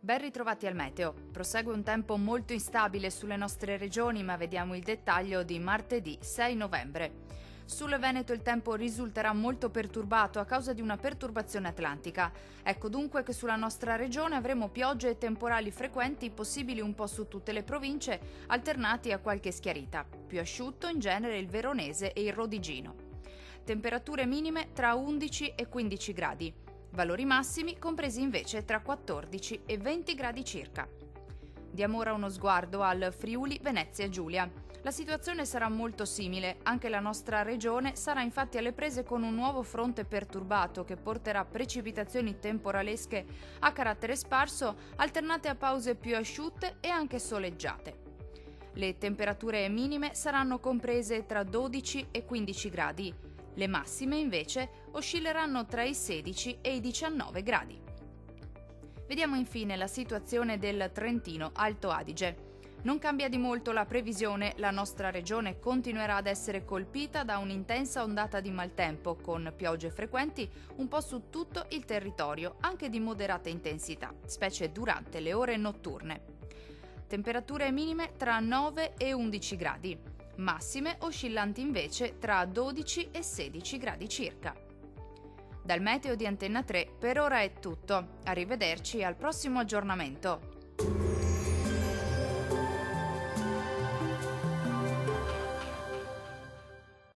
Ben ritrovati al meteo. Prosegue un tempo molto instabile sulle nostre regioni, ma vediamo il dettaglio di martedì 6 novembre. Sul Veneto il tempo risulterà molto perturbato a causa di una perturbazione atlantica. Ecco dunque che sulla nostra regione avremo piogge e temporali frequenti possibili un po' su tutte le province, alternati a qualche schiarita. Più asciutto in genere il Veronese e il Rodigino. Temperature minime tra 11 e 15 gradi. Valori massimi compresi invece tra 14 e 20 gradi circa. Diamo ora uno sguardo al Friuli Venezia Giulia. La situazione sarà molto simile, anche la nostra regione sarà infatti alle prese con un nuovo fronte perturbato che porterà precipitazioni temporalesche a carattere sparso, alternate a pause più asciutte e anche soleggiate. Le temperature minime saranno comprese tra 12 e 15 gradi. Le massime invece oscilleranno tra i 16 e i 19 gradi. Vediamo infine la situazione del Trentino Alto Adige. Non cambia di molto la previsione, la nostra regione continuerà ad essere colpita da un'intensa ondata di maltempo, con piogge frequenti un po' su tutto il territorio, anche di moderata intensità, specie durante le ore notturne. Temperature minime tra 9 e 11 gradi. Massime oscillanti invece tra 12 e 16 gradi circa. Dal meteo di Antenna 3 per ora è tutto. Arrivederci al prossimo aggiornamento.